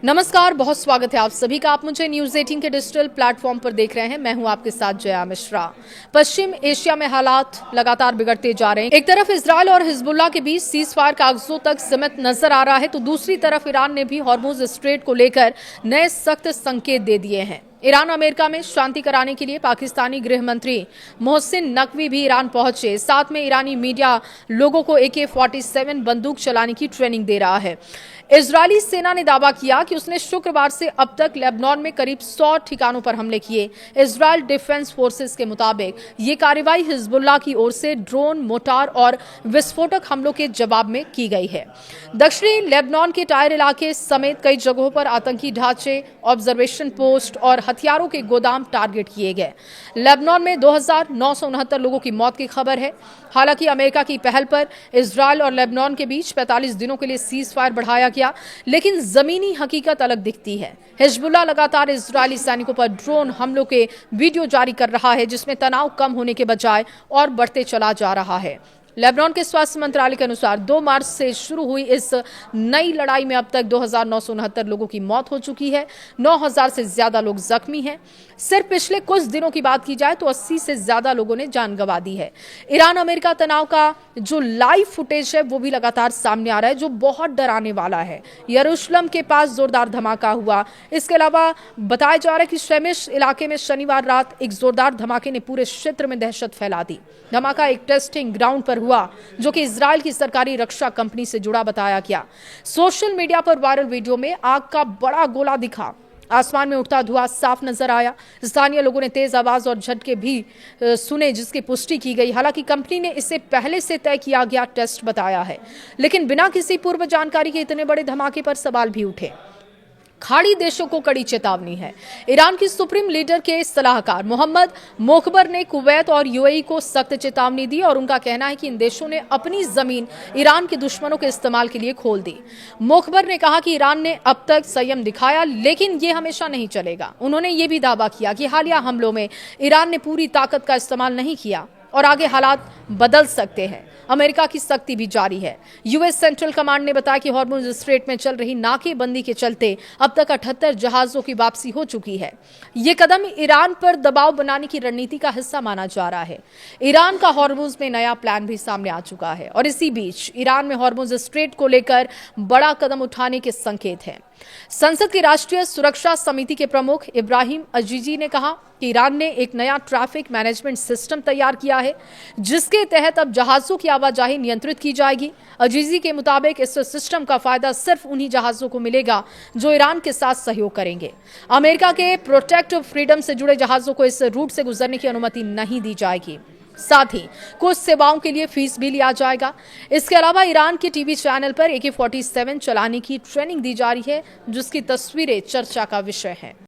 नमस्कार, बहुत स्वागत है आप सभी का। आप मुझे न्यूज 18 के डिजिटल प्लेटफॉर्म पर देख रहे हैं। मैं हूं आपके साथ जया मिश्रा। पश्चिम एशिया में हालात लगातार बिगड़ते जा रहे हैं। एक तरफ इजरायल और हिजबुल्लाह के बीच सीज फायर कागजों तक सीमित नजर आ रहा है, तो दूसरी तरफ ईरान ने भी हॉर्मुज स्ट्रेट को लेकर नए सख्त संकेत दे दिए हैं। ईरान अमेरिका में शांति कराने के लिए पाकिस्तानी गृह मंत्री मोहसिन नकवी भी ईरान पहुंचे। साथ में ईरानी मीडिया लोगों को AK-47 बंदूक चलाने की ट्रेनिंग दे रहा है। इजरायली सेना ने दावा किया कि उसने शुक्रवार से अब तक लेबनान में करीब 100 ठिकानों पर हमले किए। इजरायल डिफेंस फोर्सेस के मुताबिक ये कार्रवाई हिजबुल्लाह की ओर से ड्रोन, मोटार और विस्फोटक हमलों के जवाब में की गई है। दक्षिणी लेबनान के टायर इलाके समेत कई जगहों पर आतंकी ढांचे, ऑब्जर्वेशन पोस्ट और हथियारों के गोदाम टारगेट किए गए। लेबनान में 2969 लोगों की मौत की खबर है। हालांकि अमेरिका की पहल पर इजरायल और लेबनान के बीच 45 दिनों के लिए सीज फायर बढ़ाया गया, लेकिन जमीनी हकीकत अलग दिखती है। हिजबुल्लाह लगातार इजरायली सैनिकों पर ड्रोन हमलों के वीडियो जारी कर रहा है, जिसमें तनाव कम होने के बजाय और बढ़ते चला जा रहा है। लेबनान के स्वास्थ्य मंत्रालय के अनुसार 2 मार्च से शुरू हुई इस नई लड़ाई में अब तक 2969 लोगों की मौत हो चुकी है। 9000 से ज्यादा लोग जख्मी हैं। सिर्फ पिछले कुछ दिनों की बात की जाए तो 80 से ज्यादा लोगों ने जान गंवा दी है। ईरान अमेरिका तनाव का जो लाइव फुटेज है वो भी लगातार सामने आ रहा है, जो बहुत डराने वाला है। यरूशलेम के पास जोरदार धमाका हुआ। इसके अलावा बताया जा रहा है कि शेमिश इलाके में शनिवार रात एक जोरदार धमाके ने पूरे क्षेत्र में दहशत फैला दी। धमाका एक टेस्टिंग ग्राउंड पर हुआ, जो कि इजरायल की सरकारी रक्षा कंपनी से जुड़ा बताया गया। सोशल मीडिया पर वायरल वीडियो में आग का बड़ा गोला दिखा। आसमान में उठता धुआं साफ नजर आया। स्थानीय लोगों ने तेज आवाज और झटके भी सुने, जिसकी पुष्टि की गई। हालांकि कंपनी ने इसे पहले से तय किया गया टेस्ट बताया है, लेकिन बिना किसी पूर्व जानकारी के इतने बड़े धमाके पर सवाल भी उठे। खाड़ी देशों को कड़ी चेतावनी है। ईरान की सुप्रीम लीडर के सलाहकार मोहम्मद मोखबर ने कुवैत और UAE को सख्त चेतावनी दी और उनका कहना है कि इन देशों ने अपनी जमीन ईरान के दुश्मनों के इस्तेमाल के लिए खोल दी। मोखबर ने कहा कि ईरान ने अब तक संयम दिखाया, लेकिन ये हमेशा नहीं चलेगा। उन्होंने ये भी दावा किया कि हालिया हमलों में ईरान ने पूरी ताकत का इस्तेमाल नहीं किया और आगे हालात बदल सकते हैं। अमेरिका की सख्ती भी जारी है। US सेंट्रल कमांड ने बताया कि हॉर्मुज स्ट्रेट में चल रही नाकेबंदी के चलते अब तक 78 जहाजों की वापसी हो चुकी है। ये कदम ईरान पर दबाव बनाने की रणनीति का हिस्सा माना जा रहा है। ईरान का हॉर्मुज में नया प्लान भी सामने आ चुका है और इसी बीच ईरान में हॉर्मुज स्ट्रेट को लेकर बड़ा कदम उठाने के संकेत हैं। संसद की राष्ट्रीय सुरक्षा समिति के प्रमुख इब्राहिम अजीजी ने कहा कि ईरान ने एक नया ट्रैफिक मैनेजमेंट सिस्टम तैयार किया है, जिसके तहत अब जहाजों की आवाजाही नियंत्रित की जाएगी। अजीजी के मुताबिक इस सिस्टम का फायदा सिर्फ उन्हीं जहाजों को मिलेगा जो ईरान के साथ सहयोग करेंगे। अमेरिका के प्रोटेक्ट फ्रीडम से जुड़े जहाजों को इस रूट से गुजरने की अनुमति नहीं दी जाएगी। साथ ही कुछ सेवाओं के लिए फीस भी लिया जाएगा। इसके अलावा ईरान के टीवी चैनल पर AK-47 चलाने की ट्रेनिंग दी जा रही है, जिसकी तस्वीरें चर्चा का विषय है।